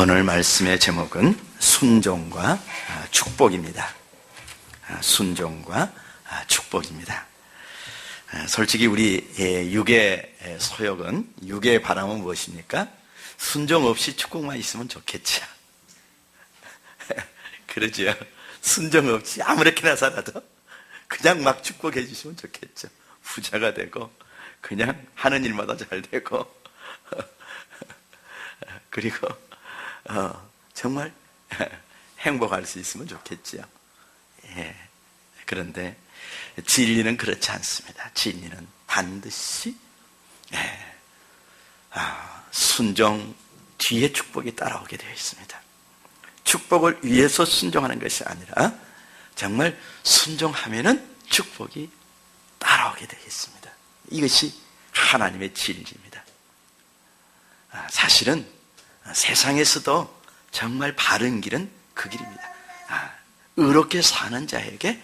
오늘 말씀의 제목은 순종과 축복입니다. 순종과 축복입니다. 솔직히 우리 육의 소욕은, 육의 바람은 무엇입니까? 순종 없이 축복만 있으면 좋겠죠. 그러죠. 순종 없이 아무렇게나 살아도 그냥 막 축복해 주시면 좋겠죠. 부자가 되고 그냥 하는 일마다 잘 되고 그리고 정말 행복할 수 있으면 좋겠죠. 그런데 진리는 그렇지 않습니다. 진리는 반드시 순종 뒤에 축복이 따라오게 되어 있습니다. 축복을 위해서 순종하는 것이 아니라 정말 순종하면은 축복이 따라오게 되어 있습니다. 이것이 하나님의 진리입니다. 사실은 세상에서도 정말 바른 길은 그 길입니다. 의롭게 사는 자에게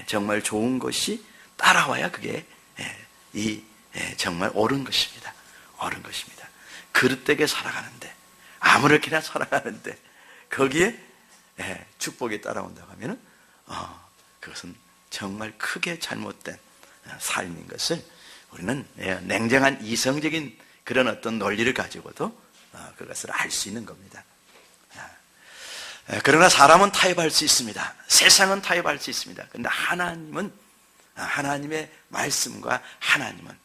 정말 좋은 것이 따라와야 그게 정말 옳은 것입니다. 옳은 것입니다. 그릇되게 살아가는데, 아무렇게나 살아가는데 거기에 축복이 따라온다고 하면은 그것은 정말 크게 잘못된 삶인 것을 우리는 냉정한 이성적인 그런 어떤 논리를 가지고도 그것을 알 수 있는 겁니다. 그러나 사람은 타협할 수 있습니다. 세상은 타협할 수 있습니다. 그런데 하나님은, 하나님의 말씀과 하나님은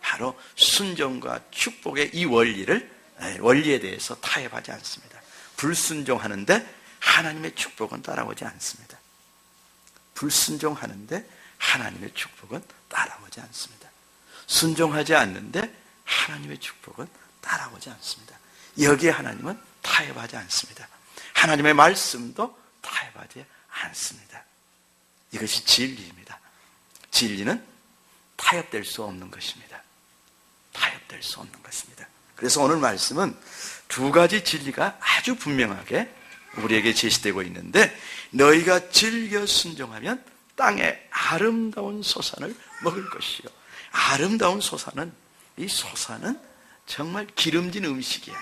바로 순종과 축복의 이 원리에 대해서 타협하지 않습니다. 불순종하는데 하나님의 축복은 따라오지 않습니다. 불순종하는데 하나님의 축복은 따라오지 않습니다. 순종하지 않는데 하나님의 축복은 따라오지 않습니다. 여기에 하나님은 타협하지 않습니다. 하나님의 말씀도 타협하지 않습니다. 이것이 진리입니다. 진리는 타협될 수 없는 것입니다. 타협될 수 없는 것입니다. 그래서 오늘 말씀은 두 가지 진리가 아주 분명하게 우리에게 제시되고 있는데, 너희가 즐겨 순종하면 땅에 아름다운 소산을 먹을 것이요. 아름다운 소산은, 이 소산은 정말 기름진 음식이에요.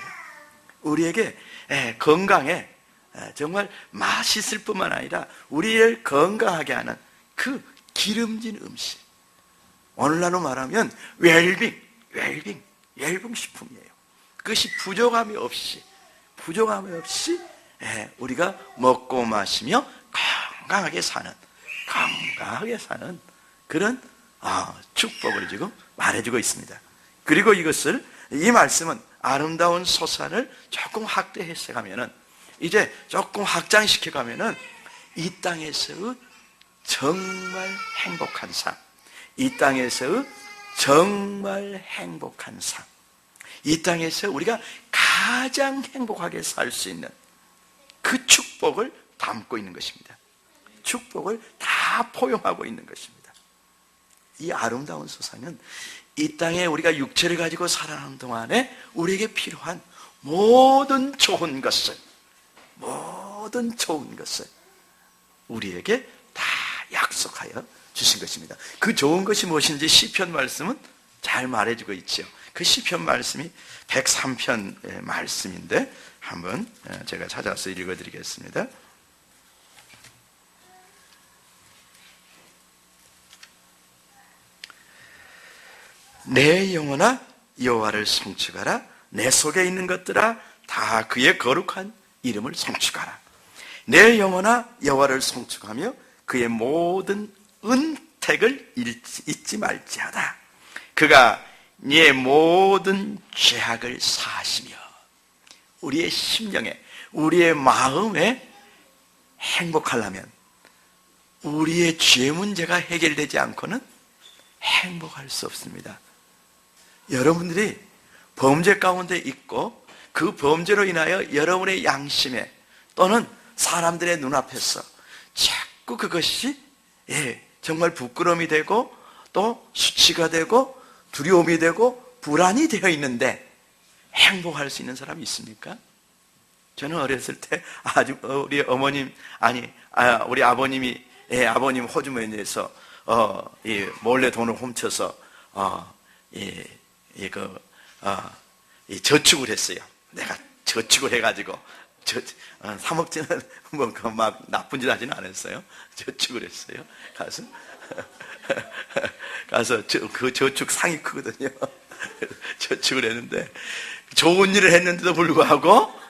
우리에게 건강에 정말 맛있을 뿐만 아니라 우리를 건강하게 하는 그 기름진 음식, 오늘날로 말하면 웰빙 식품이에요. 그것이 부족함이 없이 우리가 먹고 마시며 건강하게 사는 그런 축복을 지금 말해주고 있습니다. 그리고 이 말씀은 아름다운 소산을 조금 확대 해석하면은, 이제 조금 확장시켜가면은 이 땅에서의 정말 행복한 삶, 이 땅에서의 정말 행복한 삶, 이 땅에서 우리가 가장 행복하게 살 수 있는 그 축복을 담고 있는 것입니다. 축복을 다 포용하고 있는 것입니다. 이 아름다운 소산은 이 땅에 우리가 육체를 가지고 살아가는 동안에 우리에게 필요한 모든 좋은 것을 우리에게 다 약속하여 주신 것입니다. 그 좋은 것이 무엇인지 시편 말씀은 잘 말해주고 있죠. 그 시편 말씀이 103편 말씀인데 한번 제가 찾아서 읽어드리겠습니다. 내 영혼아 여호와를 송축하라. 내 속에 있는 것들아 다 그의 거룩한 이름을 송축하라. 내 영혼아 여호와를 송축하며 그의 모든 은택을 잊지 말지어다. 그가 네 모든 죄악을 사하시며, 우리의 심령에, 우리의 마음에 행복하려면 우리의 죄 문제가 해결되지 않고는 행복할 수 없습니다. 여러분들이 범죄 가운데 있고 그 범죄로 인하여 여러분의 양심에 또는 사람들의 눈앞에서 자꾸 그것이 정말 부끄러움이 되고 또 수치가 되고 두려움이 되고 불안이 되어 있는데 행복할 수 있는 사람이 있습니까? 저는 어렸을 때 아주 우리 어머님, 우리 아버님이 아버님 호주머니에서 몰래 돈을 훔쳐서 저축을 했어요. 내가 저축을 해가지고, 3억짜리는 막 나쁜 짓 하지는 않았어요. 저축을 했어요. 가서 그 저축 상이 크거든요. 저축을 했는데, 좋은 일을 했는데도 불구하고,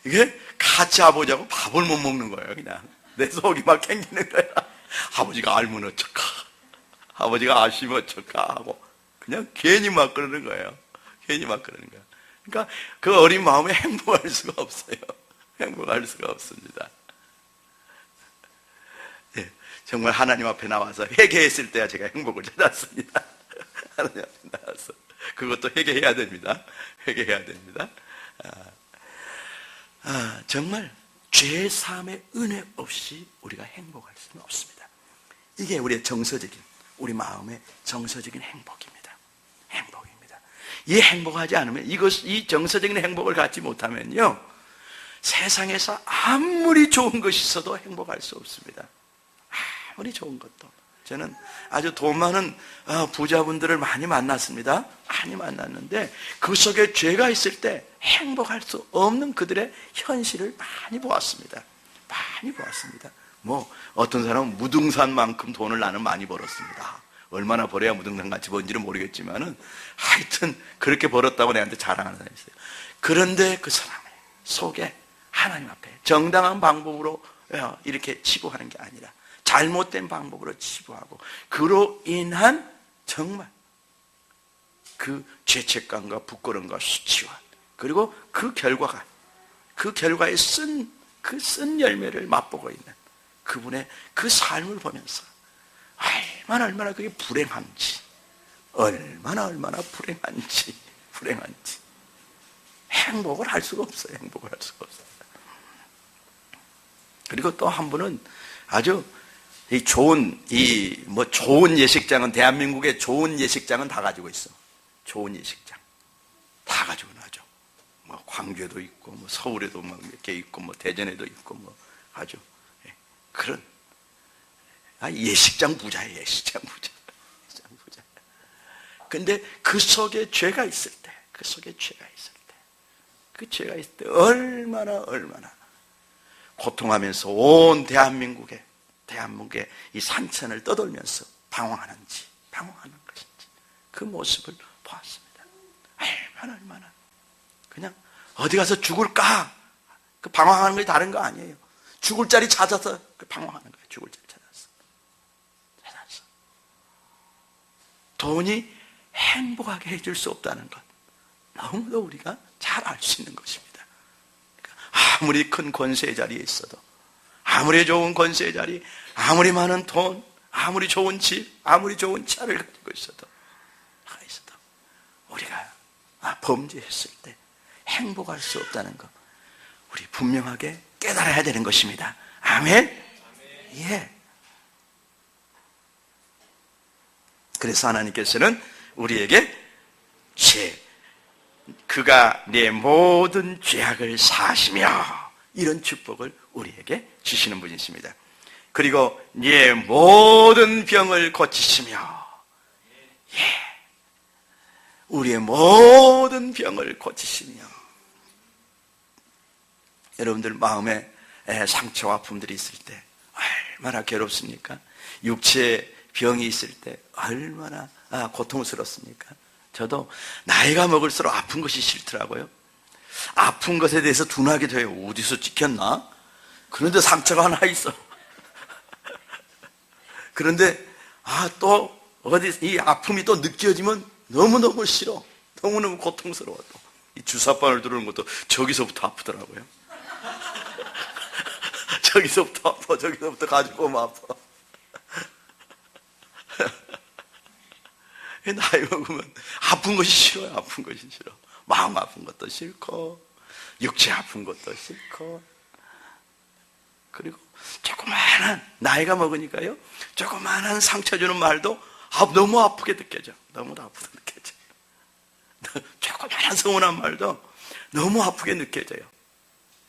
이게 같이 아버지하고 밥을 못 먹는 거예요. 그냥 내 속이 막 캥기는 거야. 아버지가 알면 어쩔까, 아버지가 아시면 어쩔까 하고 그냥 괜히 막 그러는 거예요. 그러니까 그 어린 마음에 행복할 수가 없어요. 행복할 수가 없습니다. 네, 정말 하나님 앞에 나와서 회개했을 때야 제가 행복을 찾았습니다. 하나님 앞에 나와서 그것도 회개해야 됩니다. 정말 죄 사함의 은혜 없이 우리가 행복할 수는 없습니다. 이게 우리의 우리 마음의 정서적인 행복입니다. 이 행복하지 않으면, 이 정서적인 행복을 갖지 못하면요, 세상에서 아무리 좋은 것이 있어도 행복할 수 없습니다. 아무리 좋은 것도. 저는 아주 돈 많은 부자분들을 많이 만났습니다. 많이 만났는데 그 속에 죄가 있을 때 행복할 수 없는 그들의 현실을 많이 보았습니다. 뭐 어떤 사람은 무등산만큼 돈을 나는 많이 벌었습니다. 얼마나 벌어야 무등산같이 번지는 모르겠지만은 하여튼 그렇게 벌었다고 내한테 자랑하는 사람이 있어요. 그런데 그 사람 속에 하나님 앞에 정당한 방법으로 이렇게 치부하는 게 아니라 잘못된 방법으로 치부하고, 그로 인한 정말 그 죄책감과 부끄러움과 수치와, 그리고 그 결과에 쓴 열매를 맛보고 있는 그분의 그 삶을 보면서 얼마나 그게 불행한지, 얼마나 불행한지 행복을 할 수가 없어요. 그리고 또 한 분은 아주 좋은 예식장은, 대한민국의 좋은 예식장은 다 가지고 있어. 좋은 예식장 다 가지고 나죠. 뭐 광주에도 있고, 뭐 서울에도 몇 개 있고, 뭐 대전에도 있고, 뭐 아주 그런 예식장 부자예요. 예식장 부자. 근데 그 속에 죄가 있을 때, 그 죄가 있을 때 얼마나 고통하면서 온 대한민국의 이 산천을 떠돌면서 방황하는 것인지 그 모습을 보았습니다. 얼마나 그냥 어디 가서 죽을까, 그 방황하는 것이 다른 거 아니에요. 죽을 자리 찾아서 방황하는 거예요. 죽을 자리 찾아서. 돈이 행복하게 해줄 수 없다는 것, 너무도 우리가 잘 알 수 있는 것입니다. 아무리 큰 권세의 자리에 있어도, 아무리 좋은 권세의 자리, 아무리 많은 돈, 아무리 좋은 집, 아무리 좋은 차를 가지고 있어도 우리가 범죄했을 때 행복할 수 없다는 것, 우리 분명하게 깨달아야 되는 것입니다. 아멘? 예. 그래서 하나님께서는 우리에게 그가 내 모든 죄악을 사하시며, 이런 축복을 우리에게 주시는 분이십니다. 그리고 네 모든 병을 고치시며, 우리의 모든 병을 고치시며. 여러분들 마음에 상처와 아픔들이 있을 때 얼마나 괴롭습니까? 육체에 병이 있을 때 얼마나 고통스럽습니까? 저도 나이가 먹을수록 아픈 것이 싫더라고요. 아픈 것에 대해서 둔하게 돼요. 어디서 찍혔나? 그런데 상처가 하나 있어. 그런데 또 어디 이 아픔이 또 느껴지면 너무너무 싫어. 너무너무 고통스러워. 또 이 주사바늘 들어오는 것도 저기서부터 아프더라고요. 저기서부터 아파. 저기서부터 가지고 오면 아파. 나이 먹으면 아픈 것이 싫어요. 아픈 것이 싫어. 마음 아픈 것도 싫고, 육체 아픈 것도 싫고. 그리고 조그마한, 나이가 먹으니까요, 조그마한 상처 주는 말도 너무 아프게 느껴져. 너무 아프게 느껴져. 조그마한 서운한 말도 너무 아프게 느껴져요.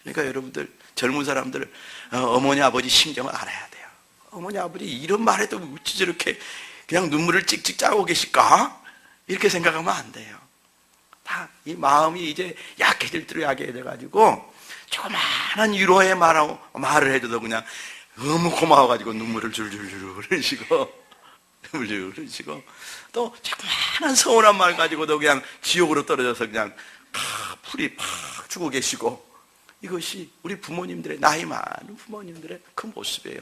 그러니까 여러분들, 젊은 사람들, 어머니 아버지 심정을 알아야 돼요. 어머니 아버지 이런 말에도 어찌 저렇게 그냥 눈물을 찍찍 짜고 계실까? 이렇게 생각하면 안 돼요. 다 이 마음이 이제 약해질 대로 약해져가지고 조그마한 위로의 말을 해줘도 그냥 너무 고마워가지고 눈물을 줄줄 흘리시고 또 조그마한 서운한 말 가지고도 그냥 지옥으로 떨어져서 그냥 풀이 팍 죽어 계시고, 이것이 우리 부모님들의, 나이 많은 부모님들의 그 모습이에요.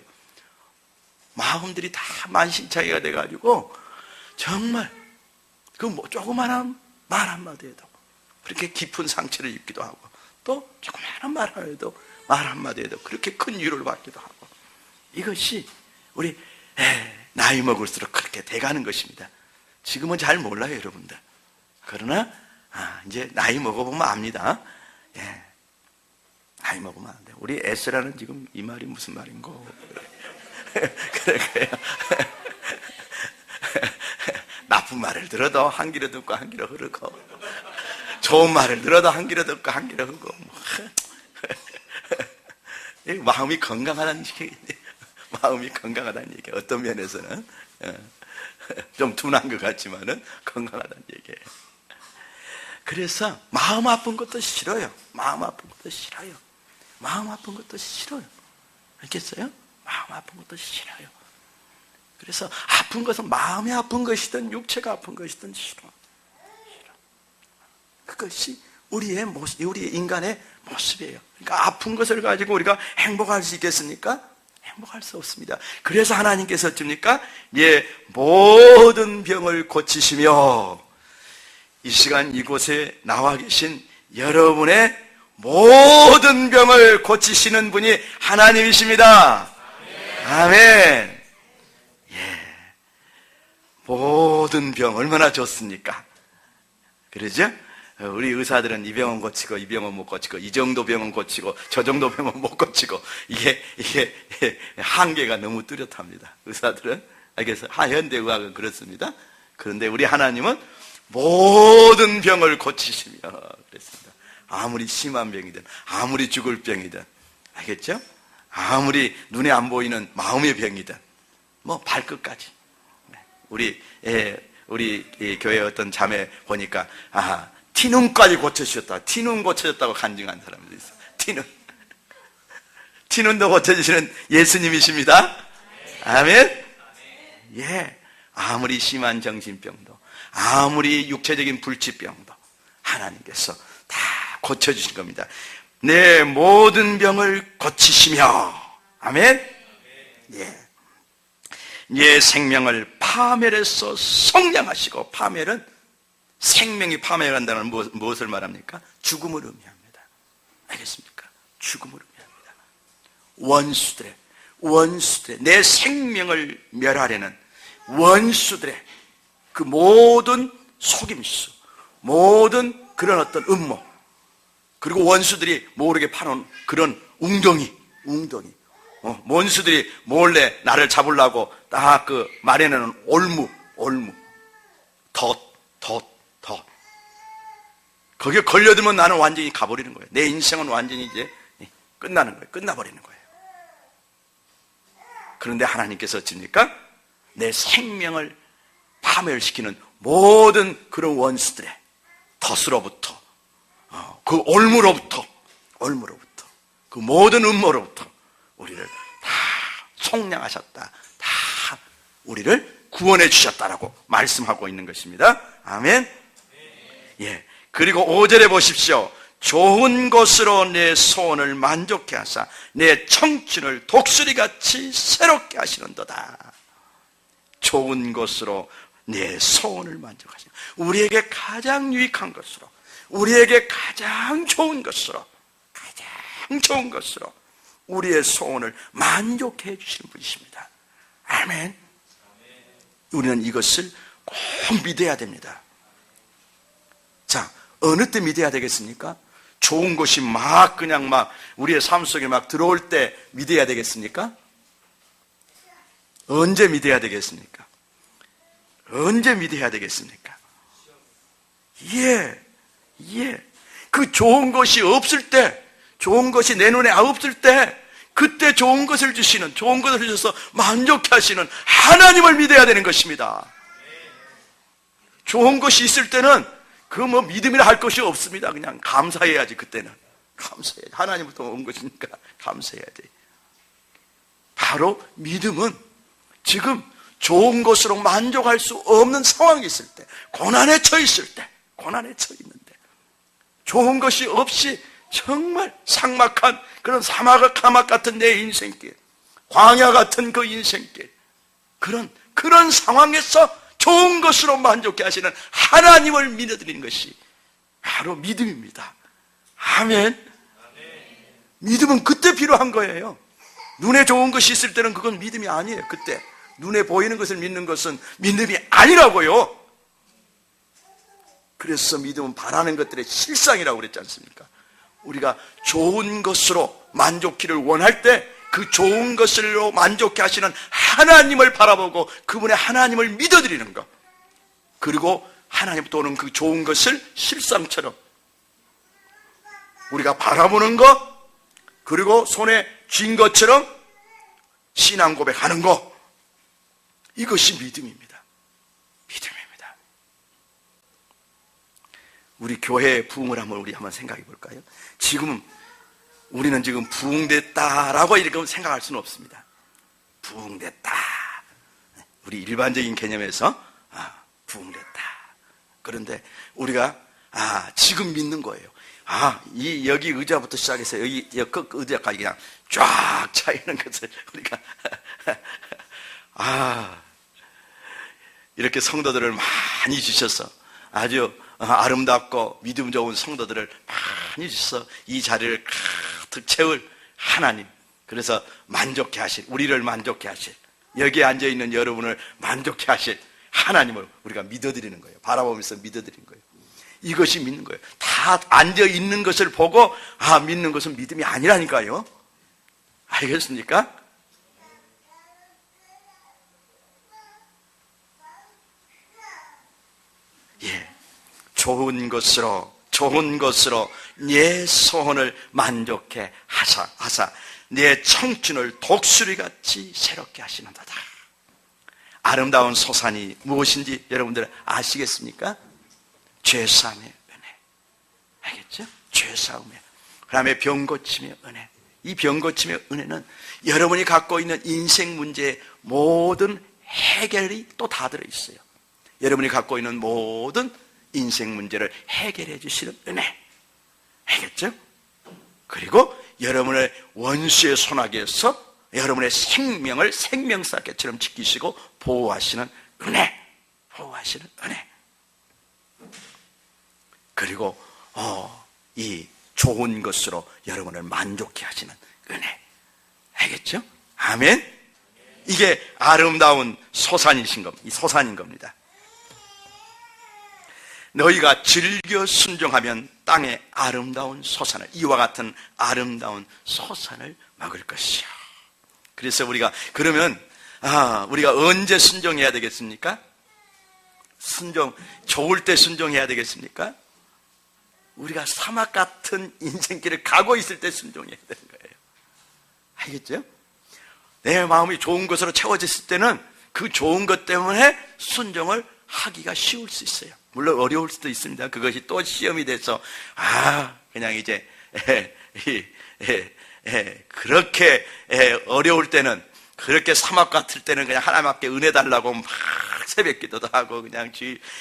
마음들이 다 만신창이가 돼가지고 정말 그 조그마한 말 한마디에도 그렇게 깊은 상처를 입기도 하고, 또 조그마한 말 한마디에도 그렇게 큰 위로를 받기도 하고, 이것이 우리 나이 먹을수록 그렇게 돼가는 것입니다. 지금은 잘 몰라요, 여러분들. 그러나 이제 나이 먹어보면 압니다. 나이 먹으면 안 돼. 우리 에스라는 지금 이 말이 무슨 말인고 그래. 나쁜 말을 들어도 한 귀로 듣고 한 귀로 흐르고, 좋은 말을 들어도 한 귀로 듣고 한 귀로 흐르고, 마음이 건강하다는 얘기. 마음이 건강하다는 얘기. 어떤 면에서는 좀 둔한 것 같지만은 건강하다는 얘기예요. 그래서 마음 아픈 것도 싫어요. 마음 아픈 것도 싫어요. 마음 아픈 것도 싫어요. 알겠어요? 마음 아픈 것도 싫어요. 그래서 아픈 것은 마음이 아픈 것이든 육체가 아픈 것이든 싫어. 그것이 우리의 모습, 우리 인간의 모습이에요. 그러니까 아픈 것을 가지고 우리가 행복할 수 있겠습니까? 행복할 수 없습니다. 그래서 하나님께서 어쩝니까? 모든 병을 고치시며, 이 시간 이곳에 나와 계신 여러분의 모든 병을 고치시는 분이 하나님이십니다. 아멘. 모든 병 얼마나 좋습니까? 그러죠? 우리 의사들은 이 병은 고치고 이 병은 못 고치고, 이 정도 병은 고치고 저 정도 병은 못 고치고, 이게 한계가 너무 뚜렷합니다. 의사들은. 그래서 현대의학은 그렇습니다. 그런데 우리 하나님은 모든 병을 고치시며 그랬습니다. 아무리 심한 병이든, 아무리 죽을 병이든, 알겠죠? 아무리 눈에 안 보이는 마음의 병이든, 발끝까지. 우리 교회 어떤 자매 보니까 티눈까지 고쳐주셨다. 티눈 고쳐졌다고 간증한 사람도 있어요. 티눈도 고쳐주시는 예수님이십니다. 아멘. 아무리 심한 정신병도, 아무리 육체적인 불치병도 하나님께서 다 고쳐주신 겁니다. 내 모든 병을 고치시며, 아멘. 내 생명을 파멸해서 성량하시고, 파멸은, 생명이 파멸한다는 무엇을 말합니까? 죽음을 의미합니다. 알겠습니까? 죽음을 의미합니다. 원수들의 내 생명을 멸하려는 원수들의 그 모든 속임수, 모든 그런 어떤 음모, 그리고 원수들이 모르게 파놓은 그런 웅덩이, 원수들이 몰래 나를 잡으려고 딱 마련해놓은 올무, 덫. 거기에 걸려들면 나는 완전히 가버리는 거예요. 내 인생은 완전히 이제 끝나버리는 거예요. 그런데 하나님께서 어찌입니까? 내 생명을 파멸시키는 모든 그런 원수들의 덫으로부터, 그 올무로부터, 그 모든 음모로부터 우리를 다 속량하셨다. 다 우리를 구원해 주셨다라고 말씀하고 있는 것입니다. 아멘. 그리고 5절에 보십시오. 좋은 것으로 내 소원을 만족케 하사 내 청춘을 독수리같이 새롭게 하시는도다. 좋은 것으로 내 소원을 만족하시는, 우리에게 가장 유익한 것으로, 우리에게 가장 좋은 것으로 우리의 소원을 만족해 주시는 분이십니다. 아멘. 우리는 이것을 꼭 믿어야 됩니다. 자, 어느 때 믿어야 되겠습니까? 좋은 것이 그냥 우리의 삶 속에 들어올 때 믿어야 되겠습니까? 언제 믿어야 되겠습니까? 그 좋은 것이 없을 때, 좋은 것이 내 눈에 없을 때, 그때 좋은 것을 주시는, 좋은 것을 주셔서 만족해 하시는 하나님을 믿어야 되는 것입니다. 좋은 것이 있을 때는 그 뭐 믿음이라 할 것이 없습니다. 그냥 감사해야지. 그때는 감사해야지. 하나님부터 온 것이니까 감사해야지. 바로 믿음은 지금 좋은 것으로 만족할 수 없는 상황이 있을 때, 고난에 처해 있을 때, 고난에 처해 있는데 좋은 것이 없이 정말 삭막한 그런 사막 같은 내 인생길, 광야 같은 그 인생길, 그런 상황에서 좋은 것으로 만족해 하시는 하나님을 믿어드리는 것이 바로 믿음입니다. 아멘. 믿음은 그때 필요한 거예요. 눈에 좋은 것이 있을 때는 그건 믿음이 아니에요. 그때 눈에 보이는 것을 믿는 것은 믿음이 아니라고요. 그래서 믿음은 바라는 것들의 실상이라고 그랬지 않습니까? 우리가 좋은 것으로 만족기를 원할 때 그 좋은 것으로 만족해 하시는 하나님을 바라보고 그분의 하나님을 믿어드리는 것, 그리고 하나님부터 오는 그 좋은 것을 실상처럼 우리가 바라보는 것, 그리고 손에 쥔 것처럼 신앙 고백하는 것, 이것이 믿음입니다. 믿음입니다. 우리 교회의 부흥을 우리 한번 생각해 볼까요? 우리는 지금 부흥됐다라고 이렇게 생각할 수는 없습니다. 부흥됐다. 우리 일반적인 개념에서 부흥됐다. 그런데 우리가 지금 믿는 거예요. 여기 의자부터 시작해서 여기 끝 의자까지 그냥 쫙 차 있는 것을 우리가 이렇게 성도들을 많이 주셔서 아주 아름답고 믿음 좋은 성도들을 많이 주셔서 이 자리를 가득 채울 하나님, 그래서 만족해 하실, 우리를 만족해 하실, 여기에 앉아있는 여러분을 만족해 하실 하나님을 우리가 믿어드리는 거예요. 바라보면서 믿어드리는 거예요. 이것이 믿는 거예요. 다 앉아있는 것을 보고 믿는 것은 믿음이 아니라니까요. 알겠습니까? 예, 좋은 것으로 내 소원을 만족해 하사 내 청춘을 독수리같이 새롭게 하시는도다. 아름다운 소산이 무엇인지 여러분들 아시겠습니까? 죄사함의 은혜. 알겠죠? 죄사함의, 그 다음에 병고침의 은혜. 이 병고침의 은혜는 여러분이 갖고 있는 인생 문제의 모든 해결이 또 다 들어있어요. 여러분이 갖고 있는 모든 인생 문제를 해결해 주시는 은혜. 알겠죠? 그리고 여러분의 원수의 손아귀에서 여러분의 생명을 생명사개처럼 지키시고 보호하시는 은혜. 보호하시는 은혜. 그리고 이 좋은 것으로 여러분을 만족해 하시는 은혜. 알겠죠? 아멘. 이게 아름다운 소산이신 겁니다. 이 소산인 겁니다. 너희가 즐겨 순종하면 땅의 아름다운 소산을, 이와 같은 아름다운 소산을 먹을 것이요. 그래서 그러면 우리가 언제 순종해야 되겠습니까? 좋을 때 순종해야 되겠습니까? 우리가 사막 같은 인생길을 가고 있을 때 순종해야 되는 거예요. 알겠죠? 내 마음이 좋은 것으로 채워졌을 때는 그 좋은 것 때문에 순종을 하기가 쉬울 수 있어요. 물론 어려울 수도 있습니다. 그것이 또 시험이 돼서 그냥 이제 그렇게 어려울 때는, 그렇게 사막 같을 때는 그냥 하나님께 은혜 달라고 막 새벽 기도도 하고 그냥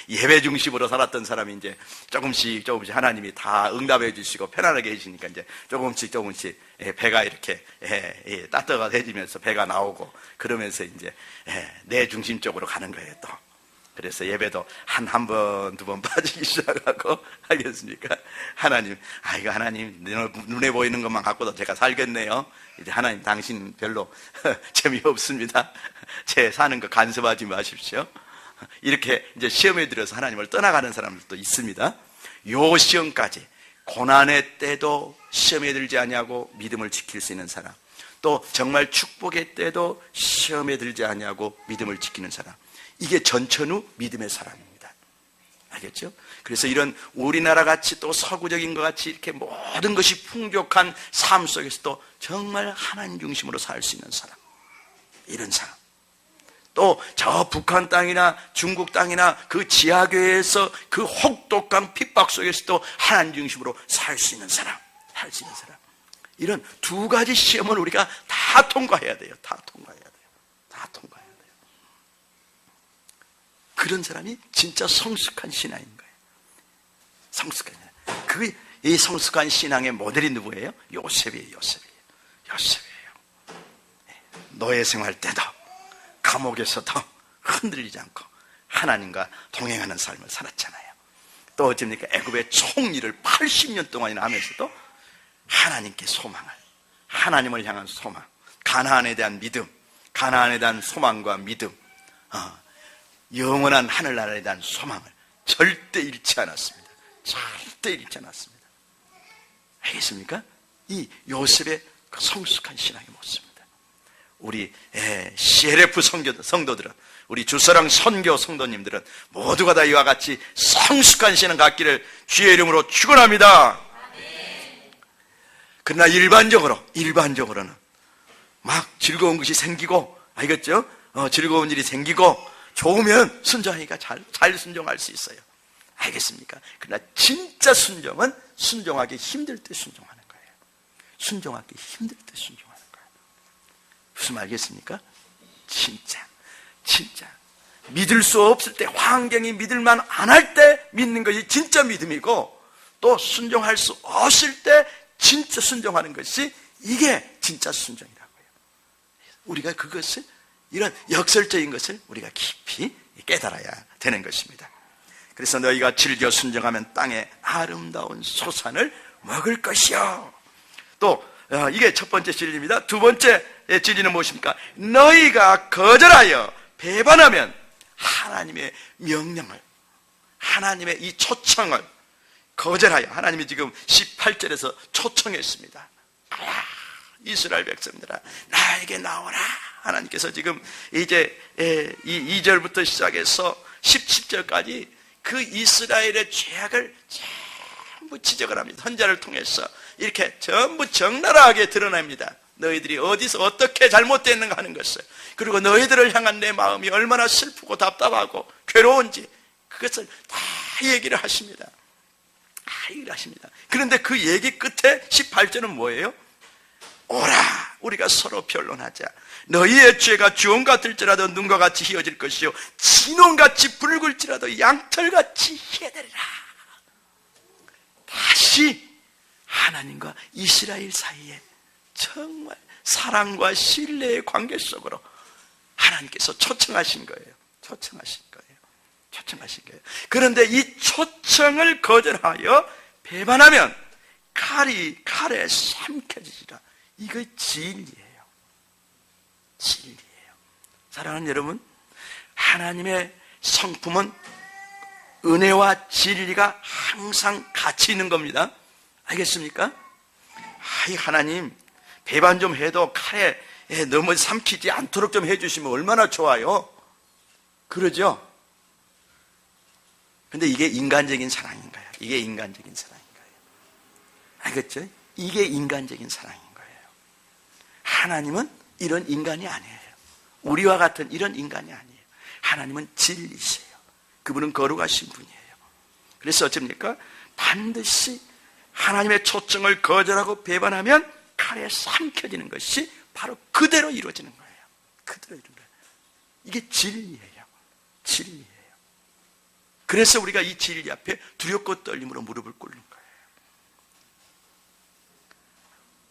예배 중심으로 살았던 사람이 이제 조금씩 하나님이 다 응답해 주시고 편안하게 해주시니까 이제 조금씩 배가 이렇게 따뜻해지면서 배가 나오고, 그러면서 이제 내 중심 쪽으로 가는 거예요. 또 그래서 예배도 한 번, 두 번 빠지기 시작하고, 알겠습니까? 하나님, 이거 하나님, 눈에 보이는 것만 갖고도 제가 살겠네요. 이제 하나님, 당신 별로 재미없습니다. 제 사는 거 간섭하지 마십시오. 이렇게 이제 시험에 들어서 하나님을 떠나가는 사람들도 있습니다. 요 시험까지, 고난의 때도 시험에 들지 아니하고 믿음을 지킬 수 있는 사람, 또 정말 축복의 때도 시험에 들지 아니하고 믿음을 지키는 사람, 이게 전천후 믿음의 사람입니다. 알겠죠? 그래서 이런 우리나라 같이 또 서구적인 것 같이 이렇게 모든 것이 풍족한 삶 속에서도 정말 하나님 중심으로 살 수 있는 사람, 이런 사람, 또 저 북한 땅이나 중국 땅이나 그 지하교회에서 그 혹독한 핍박 속에서도 하나님 중심으로 살 수 있는 사람, 이런 두 가지 시험을 우리가 다 통과해야 돼요. 다 통과해야 돼요. 그런 사람이 진짜 성숙한 신앙인 거예요. 이 성숙한 신앙의 모델이 누구예요? 요셉이에요. 노예 생활 때도 감옥에서도 흔들리지 않고 하나님과 동행하는 삶을 살았잖아요. 또 어쩝니까? 애굽의 총리를 80년 동안이나 하면서도 하나님께 소망을, 하나님을 향한 소망, 가나안에 대한 믿음, 가나안에 대한 소망과 믿음, 영원한 하늘나라에 대한 소망을 절대 잃지 않았습니다. 알겠습니까? 이 요셉의 그 성숙한 신앙의 모습입니다. 우리 CLF 성도들은, 우리 주사랑 선교 성도님들은 모두가 다 이와 같이 성숙한 신앙 갖기를 주의 이름으로 축원합니다. 그러나 일반적으로는 막 즐거운 것이 생기고, 알겠죠? 즐거운 일이 생기고 좋으면 순종하기가 잘 순종할 수 있어요. 알겠습니까? 그러나 진짜 순종은 순종하기 힘들 때 순종하는 거예요. 무슨 말 알겠습니까? 진짜 믿을 수 없을 때, 환경이 믿을만 안 할 때 믿는 것이 진짜 믿음이고, 또 순종할 수 없을 때 진짜 순종하는 것이, 이게 진짜 순종이라고요. 우리가 그것을, 이런 역설적인 것을 우리가 깊이 깨달아야 되는 것입니다. 그래서 너희가 즐겨 순종하면 땅의 아름다운 소산을 먹을 것이요. 또 이게 첫 번째 진리입니다. 두 번째 진리는 무엇입니까? 너희가 거절하여 배반하면 하나님의 명령을, 하나님의 이 초청을 거절하여, 하나님이 지금 18절에서 초청했습니다. 이스라엘 백성들아, 나에게 나오라. 하나님께서 지금 이제 이 2절부터 시작해서 17절까지 그 이스라엘의 죄악을 전부 지적을 합니다. 선지자를 통해서 이렇게 전부 적나라하게 드러냅니다. 너희들이 어디서 어떻게 잘못됐는가 하는 것을, 그리고 너희들을 향한 내 마음이 얼마나 슬프고 답답하고 괴로운지, 그것을 다 얘기를 하십니다. 그런데 그 얘기 끝에 18절은 뭐예요? 오라, 우리가 서로 변론하자. 너희의 죄가 주홍 같을지라도 눈과 같이 희어질 것이요 진홍같이 붉을지라도 양털같이 희어되리라. 다시 하나님과 이스라엘 사이에 정말 사랑과 신뢰의 관계 속으로 하나님께서 초청하신 거예요. 그런데 이 초청을 거절하여 배반하면 칼에 삼켜지리라. 이거 진리예요. 사랑하는 여러분, 하나님의 성품은 은혜와 진리가 항상 같이 있는 겁니다. 알겠습니까? 하나님, 배반 좀 해도 칼에 너무 삼키지 않도록 좀 해주시면 얼마나 좋아요. 그러죠? 근데 이게 인간적인 사랑인가요? 알겠죠? 이게 인간적인 사랑인 거예요. 하나님은 이런 인간이 아니에요. 우리와 같은 이런 인간이 아니에요. 하나님은 진리세요. 그분은 거룩하신 분이에요. 그래서 어쩝니까? 반드시 하나님의 초청을 거절하고 배반하면 칼에 삼켜지는 것이 바로 그대로 이루어지는 거예요. 이게 진리예요. 그래서 우리가 이 진리 앞에 두렵고 떨림으로 무릎을 꿇는 거예요.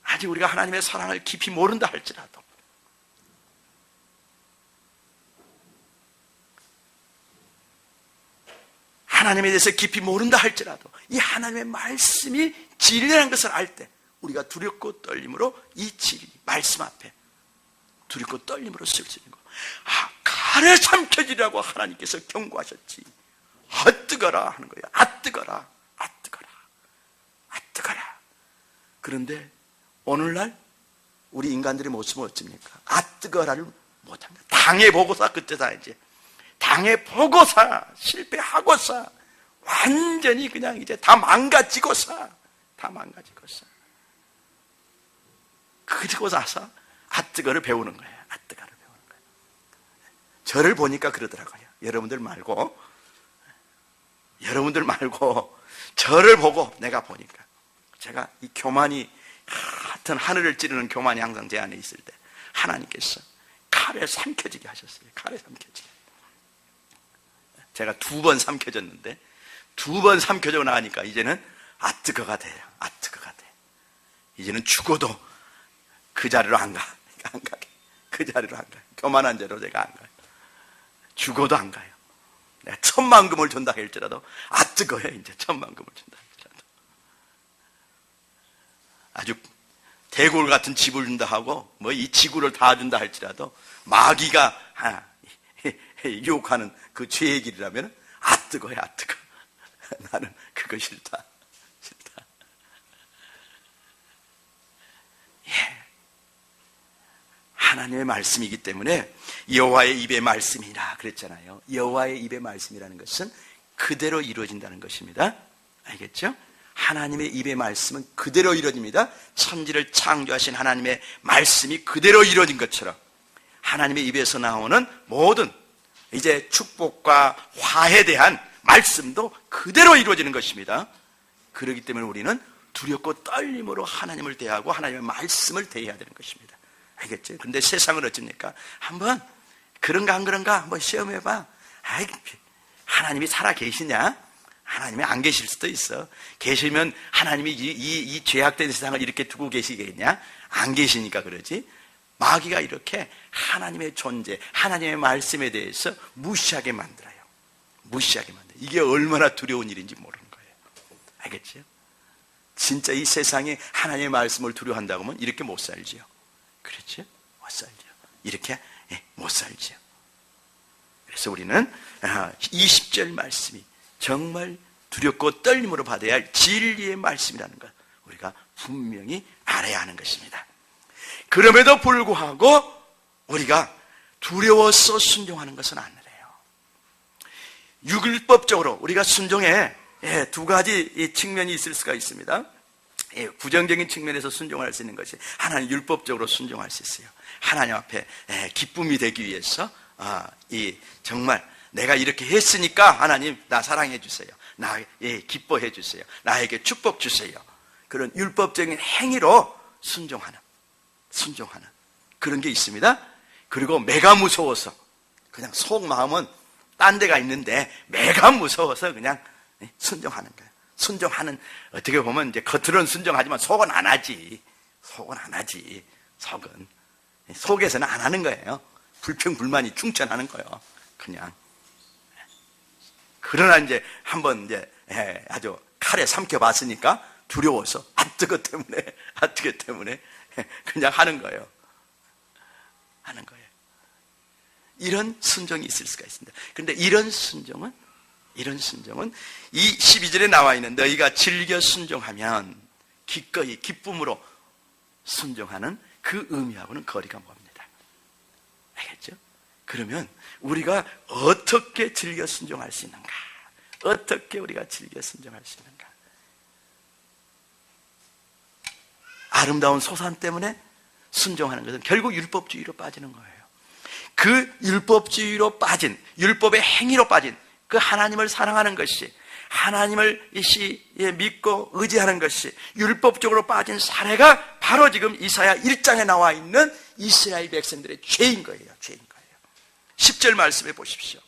아직 우리가 하나님의 사랑을 깊이 모른다 할지라도, 하나님에 대해서 깊이 모른다 할지라도, 이 하나님의 말씀이 진리라는 것을 알 때 우리가 두렵고 떨림으로 이 진리, 말씀 앞에 두렵고 떨림으로 쓸 수 있는 거. 칼에 삼켜지라고 하나님께서 경고하셨지. 뜨거라 하는 거예요. 뜨거라. 그런데 오늘날 우리 인간들의 모습은 어떻습니까? 뜨거라를 못합니다. 당해보고사, 그때다 이제. 당해보고사, 실패하고사, 완전히 그냥 이제 다 망가지고사. 그리고 나서 뜨거를 배우는 거예요. 저를 보니까 그러더라고요. 여러분들 말고 저를 보고 내가 보니까, 제가 이 교만이, 하여튼 하늘을 찌르는 교만이 항상 제 안에 있을 때 하나님께서 칼에 삼켜지게 하셨어요. 칼에 삼켜지게. 제가 2번 삼켜졌는데, 2번 삼켜지고 나니까 이제는 뜨거가 돼요. 뜨거가 돼. 이제는 죽어도 그 자리로 안 가게. 그 자리로 안 가요. 교만한 죄로 제가 안 가요. 죽어도 안 가요. 내가 10,000만 금을 준다 할지라도 뜨거워요. 이제 10,000만 금을 준다 할지라도. 아주 대골 같은 집을 준다 하고 뭐 이 지구를 다 준다 할지라도 마귀가 유혹하는 그 죄의 길이라면 뜨거워요. 뜨거. 나는 그거 싫다. 하나님의 말씀이기 때문에 여호와의 입의 말씀이라 그랬잖아요. 여호와의 입의 말씀이라는 것은 그대로 이루어진다는 것입니다. 알겠죠? 하나님의 입의 말씀은 그대로 이루어집니다. 천지를 창조하신 하나님의 말씀이 그대로 이루어진 것처럼 하나님의 입에서 나오는 모든 이제 축복과 화에 대한 말씀도 그대로 이루어지는 것입니다. 그렇기 때문에 우리는 두렵고 떨림으로 하나님을 대하고 하나님의 말씀을 대해야 되는 것입니다. 알겠죠? 근데 세상은 어쩝니까? 한번 그런가 안 그런가 한번 시험해봐. 하나님이 살아 계시냐? 하나님이 안 계실 수도 있어. 계시면 하나님이 이 죄악된 세상을 이렇게 두고 계시겠냐? 안 계시니까 그러지. 마귀가 이렇게 하나님의 존재, 하나님의 말씀에 대해서 무시하게 만들어요. 무시하게 만들어요. 이게 얼마나 두려운 일인지 모르는 거예요. 알겠죠? 진짜 이 세상에 하나님의 말씀을 두려워한다고 하면 이렇게 못 살지요. 그렇죠? 못 살죠. 이렇게 못 살죠. 그래서 우리는 20절 말씀이 정말 두렵고 떨림으로 받아야 할 진리의 말씀이라는 것, 우리가 분명히 알아야 하는 것입니다. 그럼에도 불구하고 우리가 두려워서 순종하는 것은 아니래요. 율법적으로 우리가 순종에 2가지 측면이 있을 수가 있습니다. 부정적인 측면에서 순종할 수 있는 것이, 하나님 율법적으로 순종할 수 있어요. 하나님 앞에 기쁨이 되기 위해서 정말 내가 이렇게 했으니까 하나님 나 사랑해 주세요. 나 기뻐해 주세요. 나에게 축복 주세요. 그런 율법적인 행위로 순종하는 그런 게 있습니다. 그리고 매가 무서워서, 그냥 속 마음은 딴 데가 있는데 매가 무서워서 그냥 순종하는 거예요. 순종하는, 어떻게 보면 이제 겉으로는 순종하지만 속은 안 하지. 속에서는 안 하는 거예요. 불평불만이 충천하는 거예요. 그냥. 그러나 이제 한번 이제 아주 칼에 삼켜봤으니까 두려워서 뜨거 때문에 그냥 하는 거예요. 이런 순종이 있을 수가 있습니다. 그런데 이런 순종은 이 12절에 나와 있는 너희가 즐겨 순종하면, 기꺼이 기쁨으로 순종하는 그 의미하고는 거리가 멉니다. 알겠죠? 그러면 우리가 어떻게 즐겨 순종할 수 있는가? 어떻게 우리가 즐겨 순종할 수 있는가? 아름다운 소산 때문에 순종하는 것은 결국 율법주의로 빠지는 거예요. 그 율법주의로 빠진, 율법의 행위로 빠진 그 하나님을 사랑하는 것이, 하나님을 믿고 의지하는 것이 율법적으로 빠진 사례가 바로 지금 이사야 1장에 나와 있는 이스라엘 백성들의 죄인 거예요. 10절 말씀해 보십시오.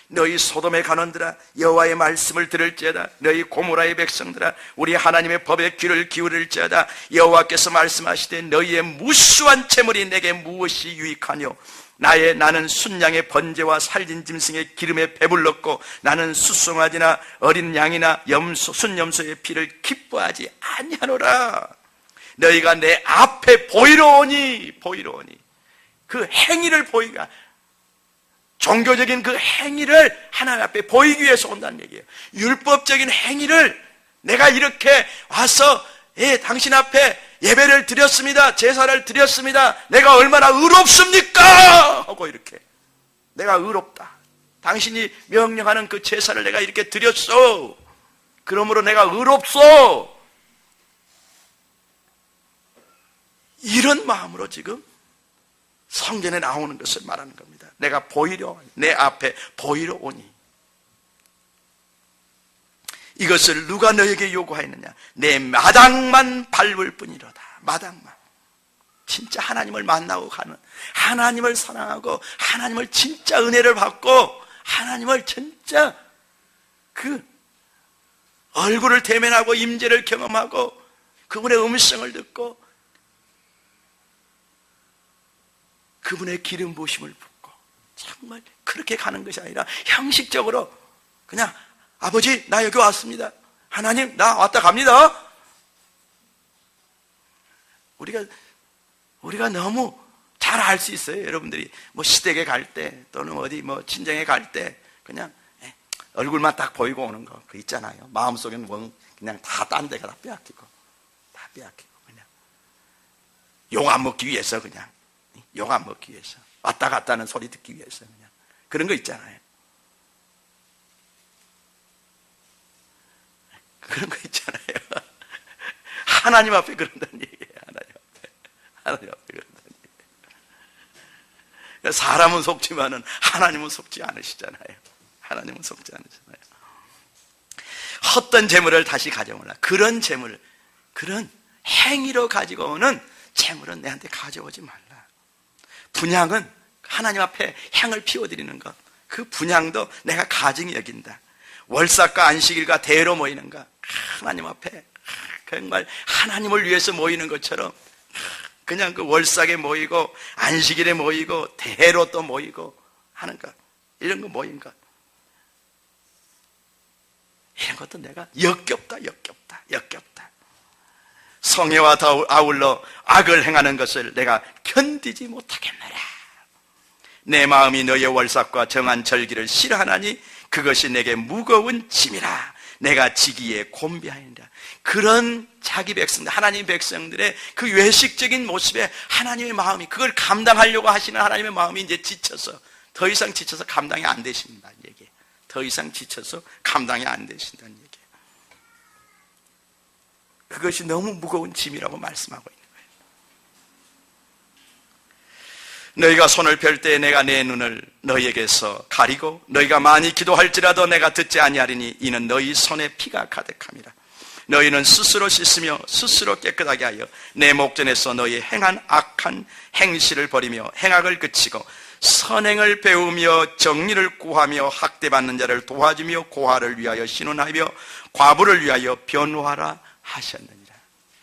너희 소돔의 간원들아 여호와의 말씀을 들을지어다. 너희 고모라의 백성들아 우리 하나님의 법에 귀를 기울일지어다. 여호와께서 말씀하시되 너희의 무수한 재물이 내게 무엇이 유익하뇨? 나는 순양의 번제와 살진 짐승의 기름에 배불렀고 나는 숫송아지나 어린 양이나 순염소의 피를 기뻐하지 아니하노라. 너희가 내 앞에 보이러 오니 그 행위를 보이가, 종교적인 그 행위를 하나님 앞에 보이기 위해서 온다는 얘기예요. 율법적인 행위를 내가 이렇게 와서 당신 앞에 예배를 드렸습니다. 제사를 드렸습니다. 내가 얼마나 의롭습니까? 하고 이렇게 내가 의롭다. 당신이 명령하는 그 제사를 내가 이렇게 드렸어. 그러므로 내가 의롭소. 이런 마음으로 지금 성전에 나오는 것을 말하는 겁니다. 내가 보이려, 내 앞에 보이러 오니. 이것을 누가 너에게 요구하였느냐? 내 마당만 밟을 뿐이로다. 마당만. 진짜 하나님을 만나고 가는, 하나님을 사랑하고 하나님을 진짜 은혜를 받고 하나님을 진짜 그 얼굴을 대면하고 임재를 경험하고 그분의 음성을 듣고 그분의 기름 부으심을 붓고, 정말 그렇게 가는 것이 아니라 형식적으로 그냥 아버지 나 여기 왔습니다, 하나님 나 왔다 갑니다. 우리가 너무 잘 알 수 있어요. 여러분들이 뭐 시댁에 갈 때 또는 어디 뭐 친정에 갈 때 그냥 얼굴만 딱 보이고 오는 거 그 있잖아요. 마음속에는 그냥 다 딴 데가 다 빼앗기고 그냥 욕 안 먹기 위해서, 그냥 욕 안 먹기 위해서, 왔다 갔다 하는 소리 듣기 위해서 그냥 그런 거 있잖아요. 그런 거 있잖아요. 하나님 앞에 그런다는 얘기예요. 하나님 앞에 그런다는 얘기예요. 사람은 속지만은 하나님은 속지 않으시잖아요. 하나님은 속지 않으시잖아요. 헛된 재물을 다시 가져오라. 그런 재물, 그런 행위로 가지고 오는 재물은 내한테 가져오지 말라. 분향은 하나님 앞에 향을 피워드리는 것, 그 분향도 내가 가증히 여긴다. 월삭과 안식일과 대로 모이는 것, 하나님 앞에 정말 하나님을 위해서 모이는 것처럼 그냥 그 월삭에 모이고 안식일에 모이고 대로 또 모이고 하는 것, 이런 거 모인 것, 이런 것도 내가 역겹다. 성애와 아울러 악을 행하는 것을 내가 견디지 못하겠노라. 내 마음이 너의 월삭과 정한 절기를 싫어하나니 그것이 내게 무거운 짐이라. 내가 지기에 곤비하니라. 그런 자기 백성들, 하나님 백성들의 그 외식적인 모습에 하나님의 마음이, 그걸 감당하려고 하시는 하나님의 마음이 이제 지쳐서, 더 이상 지쳐서 감당이 안 되신다는 얘기예요. 더 이상 지쳐서 감당이 안 되신다는 얘기예요. 그것이 너무 무거운 짐이라고 말씀하고 있는 거예요. 너희가 손을 펼 때 내가 내 눈을 너희에게서 가리고 너희가 많이 기도할지라도 내가 듣지 아니하리니 이는 너희 손에 피가 가득함이라. 너희는 스스로 씻으며 스스로 깨끗하게 하여 내 목전에서 너희 행한 악한 행실을 버리며 행악을 그치고 선행을 배우며 정의를 구하며 학대받는 자를 도와주며 고아를 위하여 신원하며 과부를 위하여 변호하라 하셨느니라.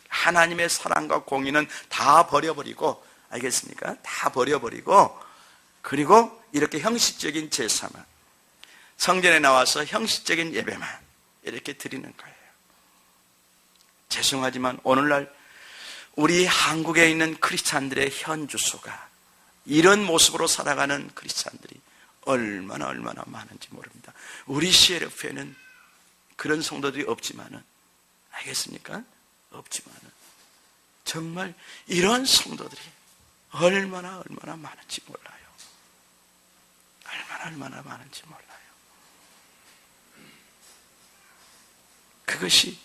하나님의 사랑과 공의는 다 버려버리고, 알겠습니까? 다 버려버리고, 그리고 이렇게 형식적인 제사만, 성전에 나와서 형식적인 예배만 이렇게 드리는 거예요. 죄송하지만 오늘날 우리 한국에 있는 크리스찬들의 현주소가 이런 모습으로 살아가는 크리스찬들이 얼마나 많은지 모릅니다. 우리 CLF에는 그런 성도들이 없지만은, 알겠습니까? 없지만은 정말 이런 성도들이 얼마나 많은지 몰라요. 얼마나 많은지 몰라요. 그것이,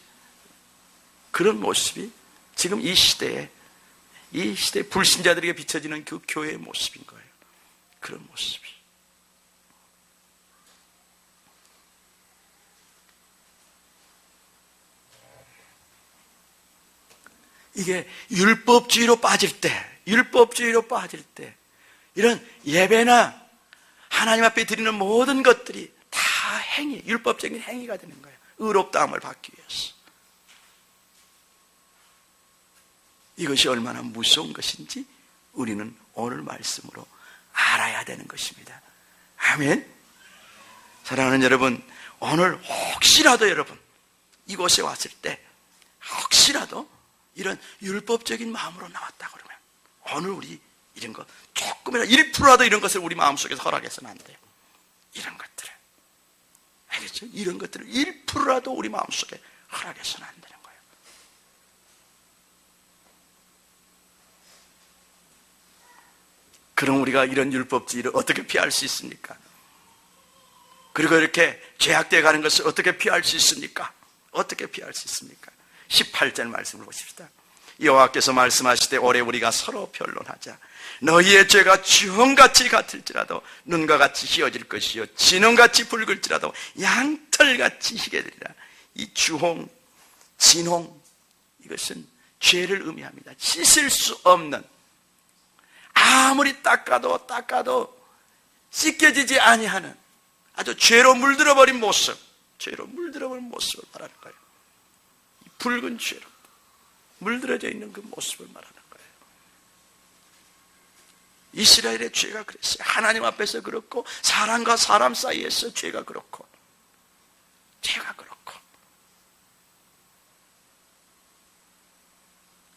그런 모습이 지금 이 시대에 불신자들에게 비춰지는 그 교회의 모습인 거예요. 그런 모습이. 이게 율법주의로 빠질 때, 이런 예배나 하나님 앞에 드리는 모든 것들이 다 행위, 율법적인 행위가 되는 거예요. 의롭다함을 받기 위해서. 이것이 얼마나 무서운 것인지 우리는 오늘 말씀으로 알아야 되는 것입니다. 아멘. 사랑하는 여러분, 오늘 혹시라도 여러분 이곳에 왔을 때 혹시라도 이런 율법적인 마음으로 나왔다 그러면 오늘 우리 이런 거 조금이라도 1%라도 이런 것을 우리 마음속에서 허락해서는 안 돼요. 이런 것들을, 알겠죠? 이런 것들을 1%라도 우리 마음속에 허락해서는 안 되는 거예요. 그럼 우리가 이런 율법주의를 어떻게 피할 수 있습니까? 그리고 이렇게 죄악되어 가는 것을 어떻게 피할 수 있습니까? 어떻게 피할 수 있습니까? 18절 말씀을 보십시다. 여호와께서 말씀하시되 올해 우리가 서로 변론하자. 너희의 죄가 주홍같이 같을지라도 눈과 같이 희어질 것이요 진홍같이 붉을지라도 양털같이 희게 되리라. 이 주홍, 진홍, 이것은 죄를 의미합니다. 씻을 수 없는, 아무리 닦아도 씻겨지지 아니하는 아주 죄로 물들어버린 모습, 죄로 물들어버린 모습을 말하는 거예요. 이 붉은 죄로 물들어져 있는 그 모습을 말하는 거예요. 이스라엘의 죄가 그랬어요. 하나님 앞에서 그렇고 사람과 사람 사이에서 죄가 그렇고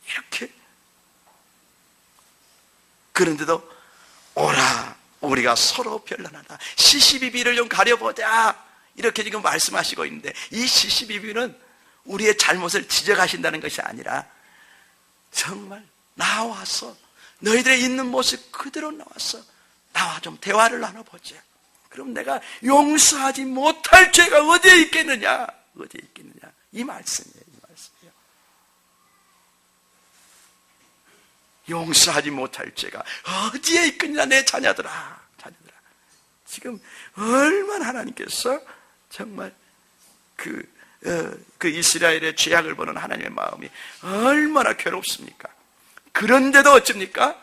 이렇게. 그런데도 오라 우리가 서로 변론하다, 시시비비를 좀 가려보자, 이렇게 지금 말씀하시고 있는데, 이 시시비비는 우리의 잘못을 지적하신다는 것이 아니라 정말 나와서 너희들의 있는 모습 그대로 나와서 나와 좀 대화를 나눠보자. 그럼 내가 용서하지 못할 죄가 어디에 있겠느냐, 이 말씀이에요. 용서하지 못할 죄가 어디에 있겠느냐, 내 자녀들아. 지금 얼마나 하나님께서 정말 그 이스라엘의 죄악을 보는 하나님의 마음이 얼마나 괴롭습니까? 그런데도 어쩝니까?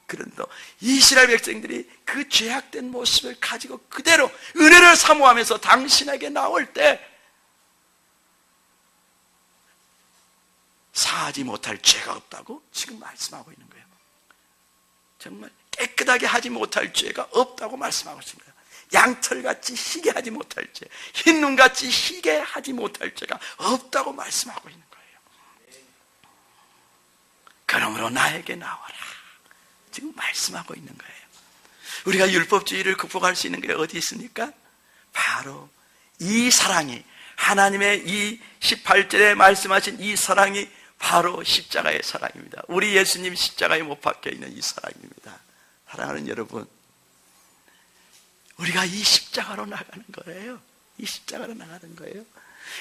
그런데도 이스라엘 백성들이 그 죄악된 모습을 가지고 그대로 은혜를 사모하면서 당신에게 나올 때 사하지 못할 죄가 없다고 지금 말씀하고 있는 거예요. 정말 깨끗하게 하지 못할 죄가 없다고 말씀하고 있는 거예요. 양털같이 희게 하지 못할 죄, 흰눈같이 희게 하지 못할 죄가 없다고 말씀하고 있는 거예요. 그러므로 나에게 나와라, 지금 말씀하고 있는 거예요. 우리가 율법주의를 극복할 수 있는 게 어디 있습니까? 바로 이 사랑이, 하나님의 이 18절에 말씀하신 이 사랑이 바로 십자가의 사랑입니다. 우리 예수님 십자가에 못 박혀 있는 이 사랑입니다. 사랑하는 여러분, 우리가 이 십자가로 나가는 거예요. 이 십자가로 나가는 거예요.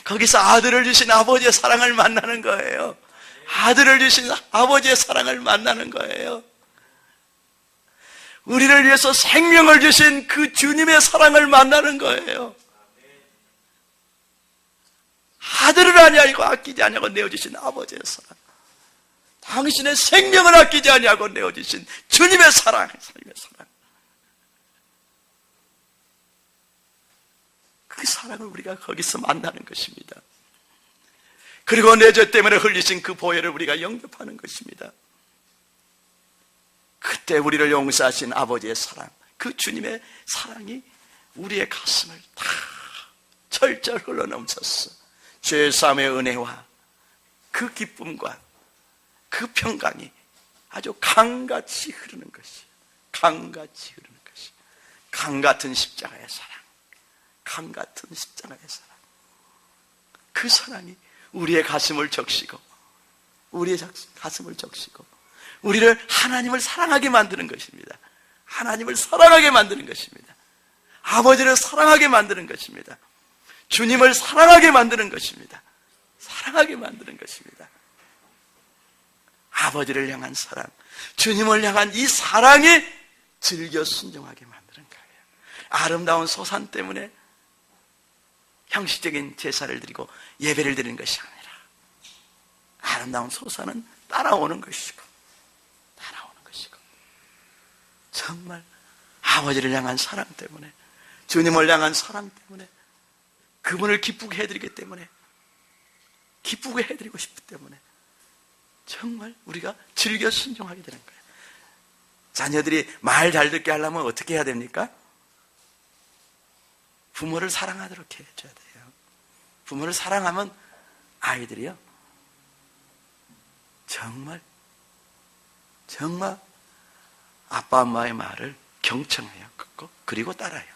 거기서 아들을 주신 아버지의 사랑을 만나는 거예요. 아들을 주신 아버지의 사랑을 만나는 거예요. 우리를 위해서 생명을 주신 그 주님의 사랑을 만나는 거예요. 아들을 아니하고 아끼지 아니하고 내어주신 아버지의 사랑, 당신의 생명을 아끼지 아니하고 내어주신 주님의 사랑, 그 사랑을 우리가 거기서 만나는 것입니다. 그리고 내 죄 때문에 흘리신 그 보혈을 우리가 영접하는 것입니다. 그때 우리를 용서하신 아버지의 사랑, 그 주님의 사랑이 우리의 가슴을 다 철철 흘러넘쳤어. 죄사함의 은혜와 그 기쁨과 그 평강이 아주 강같이 흐르는 것이에요. 강같이 흐르는 것이, 강같은 십자가의 사랑, 강같은 십자가의 사랑. 그 사랑이 우리의 가슴을 적시고, 우리를 하나님을 사랑하게 만드는 것입니다. 하나님을 사랑하게 만드는 것입니다. 아버지를 사랑하게 만드는 것입니다. 주님을 사랑하게 만드는 것입니다. 사랑하게 만드는 것입니다. 아버지를 향한 사랑, 주님을 향한 이 사랑이 즐겨 순종하게 만드는 거예요. 아름다운 소산 때문에 형식적인 제사를 드리고 예배를 드리는 것이 아니라, 아름다운 소산은 따라오는 것이고 정말 아버지를 향한 사랑 때문에, 주님을 향한 사랑 때문에, 그분을 기쁘게 해드리기 때문에, 기쁘게 해드리고 싶기 때문에 정말 우리가 즐겨 순종하게 되는 거예요. 자녀들이 말 잘 듣게 하려면 어떻게 해야 됩니까? 부모를 사랑하도록 해줘야 돼요. 부모를 사랑하면 아이들이요, 정말 아빠 엄마의 말을 경청해요. 그리고 따라요.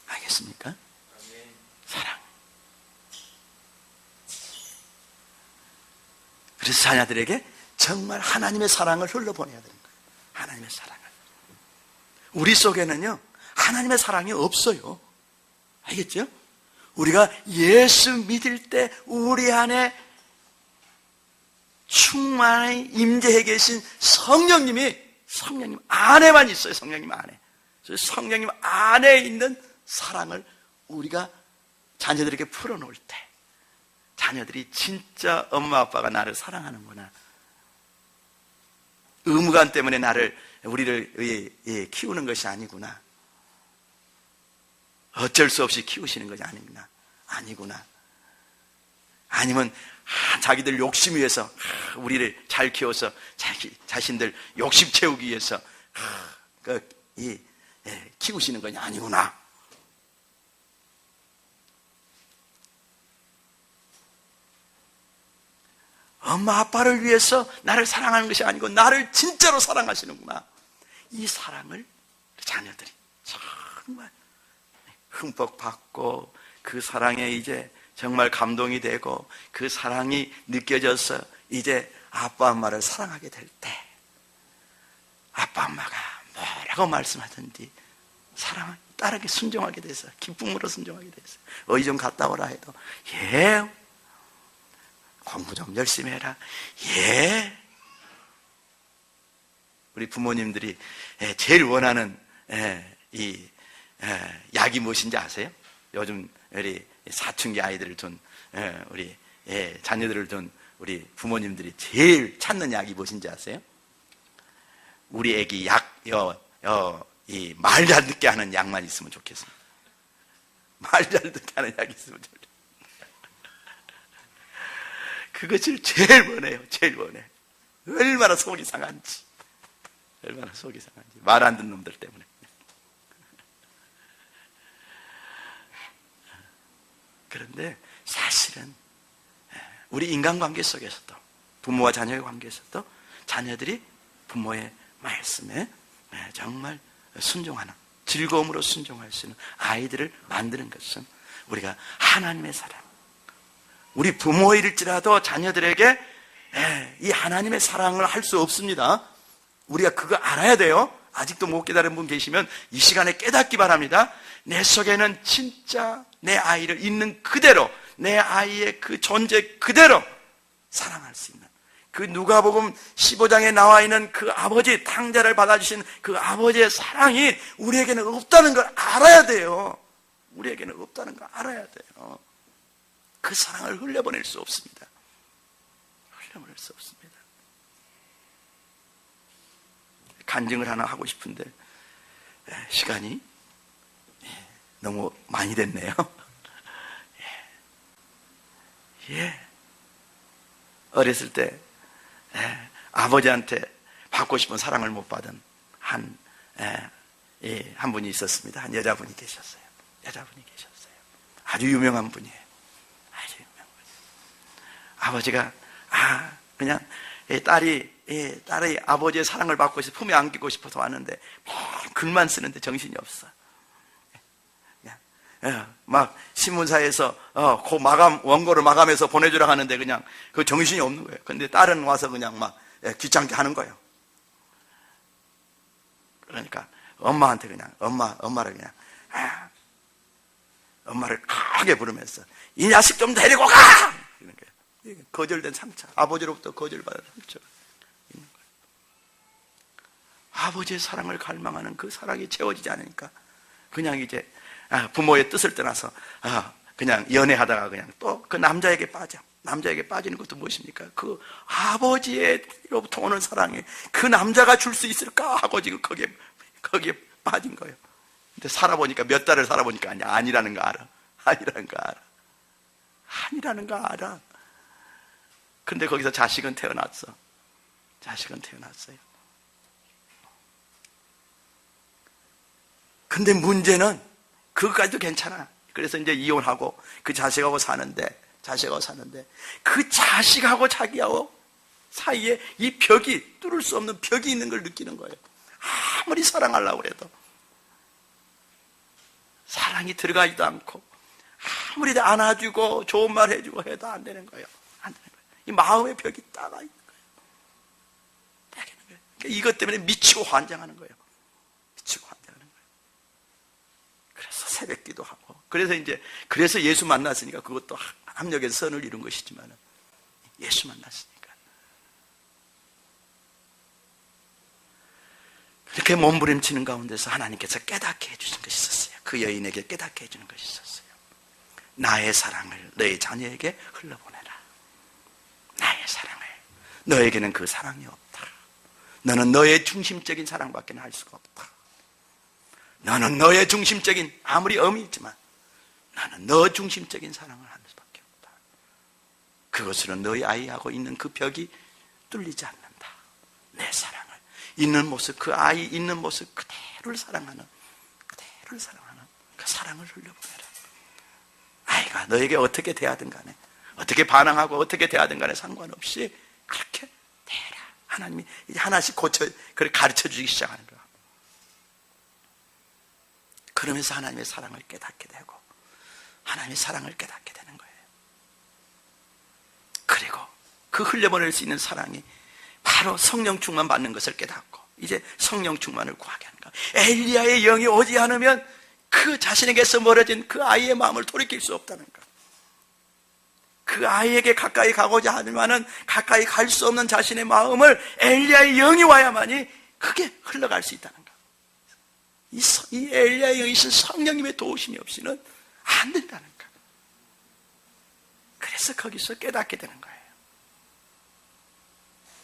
알겠습니까? 사랑. 그래서 자녀들에게 정말 하나님의 사랑을 흘러보내야 되는 거예요. 하나님의 사랑을. 우리 속에는요, 하나님의 사랑이 없어요. 알겠죠? 우리가 예수 믿을 때 우리 안에 충만히 임재해 계신 성령 안에만 있어요. 성령님 안에. 성령님 안에 있는 사랑을 우리가 자녀들에게 풀어놓을 때 자녀들이 진짜 엄마 아빠가 나를 사랑하는구나, 의무감 때문에 우리를 키우는 것이 아니구나, 어쩔 수 없이 키우시는 것이 아니구나, 아니면 자기들 욕심 위해서 우리를 잘 키워서 자신들 욕심 채우기 위해서 키우시는 것이 아니구나. 엄마 아빠를 위해서 나를 사랑하는 것이 아니고 나를 진짜로 사랑하시는구나. 이 사랑을 자녀들이 정말 흠뻑 받고 그 사랑에 이제 정말 감동이 되고 그 사랑이 느껴져서 이제 아빠 엄마를 사랑하게 될 때 아빠 엄마가 뭐라고 말씀하든지 사랑을 따르게 순종하게 돼서 기쁨으로 순종하게 돼서 어디 좀 갔다 오라 해도 예, 공부 좀 열심히 해라, 예. 우리 부모님들이 제일 원하는 약이 무엇인지 아세요? 요즘 우리 사춘기 아이들을 둔 우리 자녀들을 둔 우리 부모님들이 제일 찾는 약이 무엇인지 아세요? 우리 애기 말 잘 듣게 하는 약만 있으면 좋겠습니다. 말 잘 듣게 하는 약이 있으면 좋겠습니다. 그것을 제일 원해요. 제일 원해. 얼마나 속이 상한지. 말 안 듣는 놈들 때문에. 그런데 사실은 우리 인간관계 속에서도, 부모와 자녀의 관계에서도 자녀들이 부모의 말씀에 정말 순종하는, 즐거움으로 순종할 수 있는 아이들을 만드는 것은 우리가 하나님의 사랑, 우리 부모일지라도 자녀들에게 이 하나님의 사랑을 할 수 없습니다. 우리가 그거 알아야 돼요. 아직도 못 깨달은 분 계시면 이 시간에 깨닫기 바랍니다. 내 속에는 진짜 내 아이를 있는 그대로, 내 아이의 그 존재 그대로 사랑할 수 있는 그 누가복음 15장에 나와 있는 그 아버지, 탕자를 받아주신 그 아버지의 사랑이 우리에게는 없다는 걸 알아야 돼요. 우리에게는 없다는 걸 알아야 돼요. 그 사랑을 흘려보낼 수 없습니다. 흘려보낼 수 없습니다. 간증을 하나 하고 싶은데 시간이 너무 많이 됐네요. 어렸을 때 아버지한테 받고 싶은 사랑을 못 받은 한 분이 있었습니다. 한 여자분이 계셨어요. 아주 유명한 분이에요. 아주 유명한 분이에요. 아버지가 그냥 딸이 아버지의 사랑을 받고 싶어 품에 안기고 싶어서 왔는데 글만 쓰는데 정신이 없어. 막 신문사에서 원고를 마감해서 보내주라 하는데 그냥 그 정신이 없는 거예요. 근데 딸은 와서 그냥 막 귀찮게 하는 거예요. 그러니까 엄마한테 그냥 엄마를 그냥 엄마를 크게 부르면서 이 자식 좀 데리고 가! 이런 거예요. 거절된 상처, 아버지로부터 거절받은 상처가 있는 거예요. 아버지의 사랑을 갈망하는 그 사랑이 채워지지 않으니까 그냥 이제 부모의 뜻을 떠나서 그냥 연애하다가 그냥 또 그 남자에게 빠져. 남자에게 빠지는 것도 무엇입니까? 그 아버지로부터 오는 사랑이 그 남자가 줄 수 있을까 하고 지금 거기에 빠진 거예요. 근데 살아보니까 몇 달을 살아보니까 아니라는 거 알아. 아니라는 거 알아. 근데 거기서 자식은 태어났어요. 근데 문제는 그것까지도 괜찮아. 그래서 이제 이혼하고 그 자식하고 사는데 그 자식하고 자기하고 사이에 이 벽이, 뚫을 수 없는 벽이 있는 걸 느끼는 거예요. 아무리 사랑하려고 해도 사랑이 들어가지도 않고 아무리 안아주고 좋은 말 해주고 해도 안 되는 거예요. 이 마음의 벽이 따가 있는 거예요. 그러니까 이것 때문에 미치고 환장하는 거예요. 그래서 새벽 기도하고, 그래서 예수 만났으니까 그것도 합력에서 선을 이룬 것이지만, 예수 만났으니까 이렇게 몸부림치는 가운데서 하나님께서 깨닫게 해주신 것이 있었어요. 그 여인에게 깨닫게 해주는 것이 있었어요. 나의 사랑을 너의 자녀에게 흘러보내라. 나의 사랑을. 너에게는 그 사랑이 없다. 너는 너의 중심적인 사랑밖에 할 수가 없다. 너는 너의 중심적인, 아무리 엄이 있지만 나는 너 중심적인 사랑을 하는 수밖에 없다. 그것으로 너희 아이하고 있는 그 벽이 뚫리지 않는다. 내 사랑을 있는 모습, 그 아이 있는 모습 그대로를 사랑하는 그 사랑을 흘려보내라. 아이가 너에게 어떻게 대하든 간에, 어떻게 반항하고 어떻게 대하든 간에 상관없이 그렇게 대해라. 하나님이 이제 하나씩 그걸 가르쳐 주기 시작하는 거야. 그러면서 하나님의 사랑을 깨닫게 되고 하나님의 사랑을 깨닫게 되는 거예요. 그리고 그 흘려보낼 수 있는 사랑이 바로 성령 충만 받는 것을 깨닫고 이제 성령 충만을 구하게 하는 거예요. 엘리야의 영이 오지 않으면 그 자신에게서 멀어진 그 아이의 마음을 돌이킬 수 없다는 거. 그 아이에게 가까이 가고자 하지만은 가까이 갈 수 없는 자신의 마음을 엘리야의 영이 와야만이 그게 흘러갈 수 있다는 거. 이 엘리야의 영이 있은 성령님의 도우심이 없이는 안 된다는 거. 그래서 거기서 깨닫게 되는 거예요.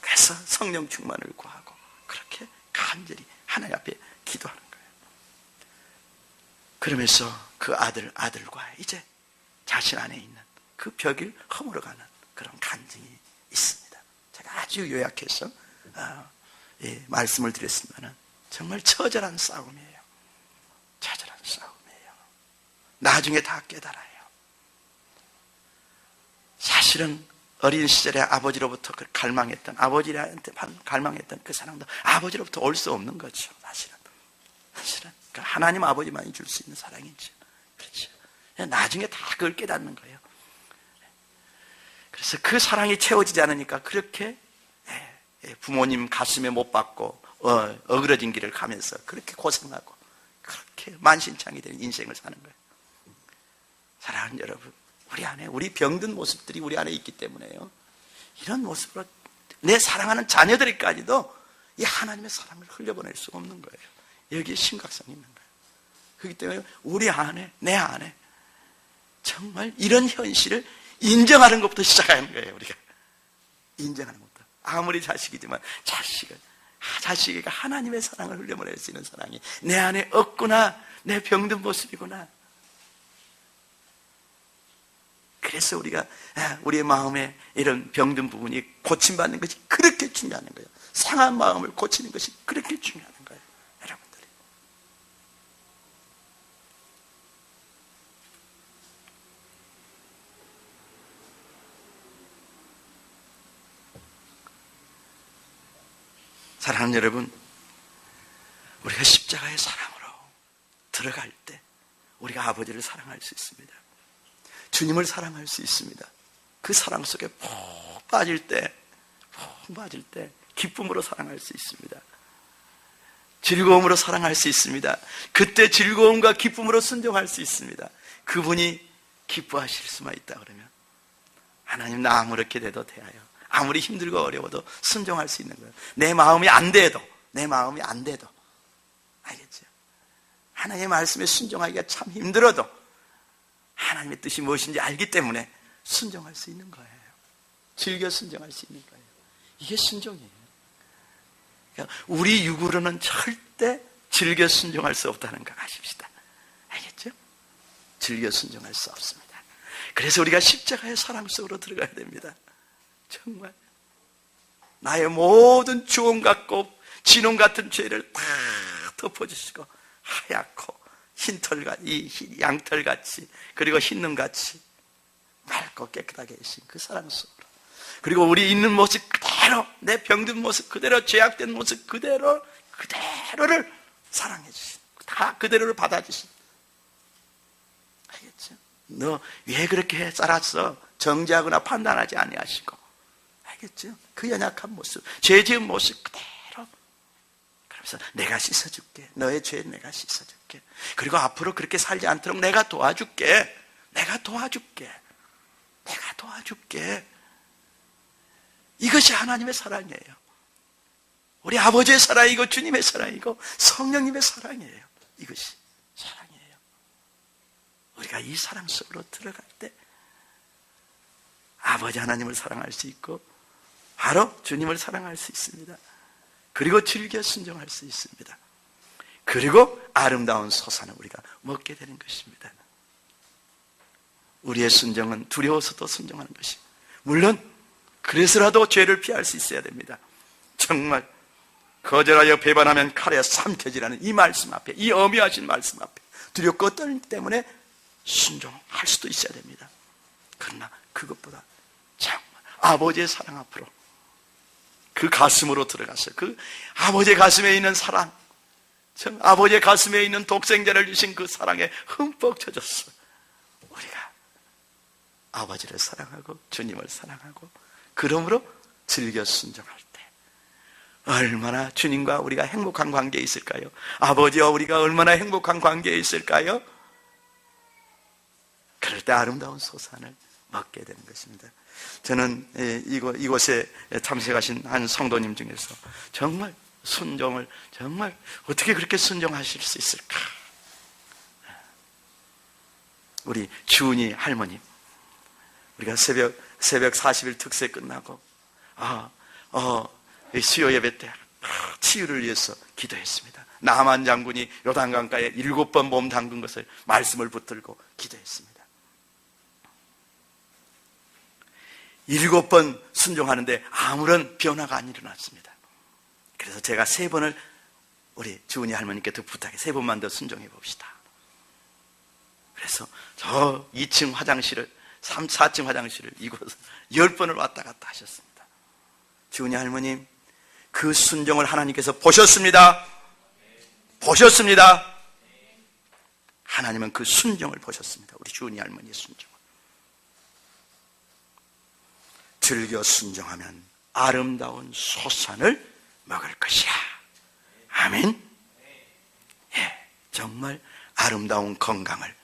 그래서 성령 충만을 구하고 그렇게 간절히 하나님 앞에 기도하는 거예요. 그러면서 그 아들과 이제 자신 안에 있는 그 벽을 허물어가는 그런 간증이 있습니다. 제가 아주 요약해서 말씀을 드렸으면 정말 처절한 싸움이에요. 처절한 싸움이에요. 나중에 다 깨달아요. 사실은 어린 시절에 아버지로부터 그 아버지한테 갈망했던 그 사랑도 아버지로부터 올 수 없는 거죠. 사실은 하나님 아버지만이 줄 수 있는 사랑이죠. 그렇죠. 나중에 다 그걸 깨닫는 거예요. 그래서 그 사랑이 채워지지 않으니까 그렇게 부모님 가슴에 못 박고 어그러진 길을 가면서 그렇게 고생하고 그렇게 만신창이 된 인생을 사는 거예요. 사랑하는 여러분, 우리 안에 우리 병든 모습들이 우리 안에 있기 때문에요. 이런 모습으로 내 사랑하는 자녀들까지도 이 하나님의 사랑을 흘려보낼 수 없는 거예요. 여기에 심각성이 있는 거예요. 그렇기 때문에 우리 안에, 내 안에 정말 이런 현실을 인정하는 것부터 시작하는 거예요. 우리가 인정하는 것부터. 아무리 자식이지만 자식에게 하나님의 사랑을 흘려보낼 수 있는 사랑이 내 안에 없구나. 내 병든 모습이구나. 그래서 우리가 우리의 마음에 이런 병든 부분이 고침받는 것이 그렇게 중요한 거예요. 상한 마음을 고치는 것이 그렇게 중요한 거예요. 여러분들이. 사랑하는 여러분, 우리가 십자가의 사랑으로 들어갈 때 우리가 아버지를 사랑할 수 있습니다. 주님을 사랑할 수 있습니다. 그 사랑 속에 푹 빠질 때 기쁨으로 사랑할 수 있습니다. 즐거움으로 사랑할 수 있습니다. 그때 즐거움과 기쁨으로 순종할 수 있습니다. 그분이 기뻐하실 수만 있다 그러면 하나님, 나 아무렇게 돼도 대하여 아무리 힘들고 어려워도 순종할 수 있는 거예요. 내 마음이 안 돼도 알겠죠? 하나님의 말씀에 순종하기가 참 힘들어도 하나님의 뜻이 무엇인지 알기 때문에 순종할 수 있는 거예요. 즐겨 순종할 수 있는 거예요. 이게 순종이에요. 그러니까 우리 육으로는 절대 즐겨 순종할 수 없다는 거 아십시다. 알겠죠? 즐겨 순종할 수 없습니다. 그래서 우리가 십자가의 사랑 속으로 들어가야 됩니다. 정말 나의 모든 주홍 같고 진홍 같은 죄를 다 덮어주시고 하얗고 흰털같이, 양털같이, 그리고 흰눈같이 맑고 깨끗하게 계신 그 사랑 속으로, 그리고 우리 있는 모습 그대로, 내 병든 모습 그대로, 죄악된 모습 그대로를 사랑해 주신, 다 그대로를 받아주신. 알겠죠? 너 왜 그렇게 살았어? 정죄하거나 판단하지 아니하시고, 알겠죠? 그 연약한 모습, 죄 지은 모습 그대로, 그래서 내가 씻어줄게. 너의 죄는 내가 씻어줄게. 그리고 앞으로 그렇게 살지 않도록 내가 도와줄게. 이것이 하나님의 사랑이에요. 우리 아버지의 사랑이고 주님의 사랑이고 성령님의 사랑이에요. 이것이 사랑이에요. 우리가 이 사랑 속으로 들어갈 때 아버지 하나님을 사랑할 수 있고 바로 주님을 사랑할 수 있습니다. 그리고 즐겨 순종할 수 있습니다. 그리고 아름다운 소산을 우리가 먹게 되는 것입니다. 우리의 순종은 두려워서도 순종하는 것입니다. 물론 그래서라도 죄를 피할 수 있어야 됩니다. 정말 거절하여 배반하면 칼에 삼켜지라는 이 말씀 앞에, 이 엄미하신 말씀 앞에 두렵고 떨림 때문에 순종할 수도 있어야 됩니다. 그러나 그것보다 정말 아버지의 사랑 앞으로 그 가슴으로 들어가서 그 아버지의 가슴에 있는 사랑, 아버지의 가슴에 있는 독생자를 주신 그 사랑에 흠뻑 젖었어. 우리가 아버지를 사랑하고 주님을 사랑하고 그러므로 즐겨 순종할 때 얼마나 주님과 우리가 행복한 관계에 있을까요? 아버지와 우리가 얼마나 행복한 관계에 있을까요? 그럴 때 아름다운 소산을 먹게 되는 것입니다. 저는 이곳에 참석하신 한 성도님 중에서 정말 순종을 정말 어떻게 그렇게 순종하실 수 있을까? 우리 주은이 할머님, 우리가 새벽 40일 특세 끝나고 수요 예배 때 치유를 위해서 기도했습니다. 나만 장군이 요단강가에 7번 몸 담근 것을 말씀을 붙들고 기도했습니다. 7번 순종하는데 아무런 변화가 안 일어났습니다. 그래서 제가 3번을 우리 주은이 할머니께 더 부탁해 3번만 더 순종해 봅시다. 그래서 저 2층 화장실을 4층 화장실을 이곳 10번을 왔다 갔다 하셨습니다. 주은이 할머님, 그 순종을 하나님께서 보셨습니다. 보셨습니다. 하나님은 그 순종을 보셨습니다. 우리 주은이 할머니의 순종을. 즐겨 순종하면 아름다운 소산을 먹을 것이야. 아멘. 예, 정말 아름다운 건강을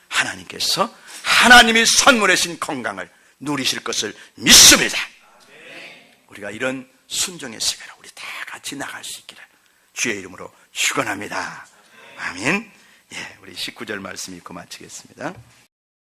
하나님께서 하나님이 선물해 주신 건강을 누리실 것을 믿습니다. 우리가 이런 순종의 세계로 우리 다 같이 나갈 수 있기를 주의 이름으로 축원합니다. 아멘. 예, 우리 19절 말씀 읽고 마치겠습니다.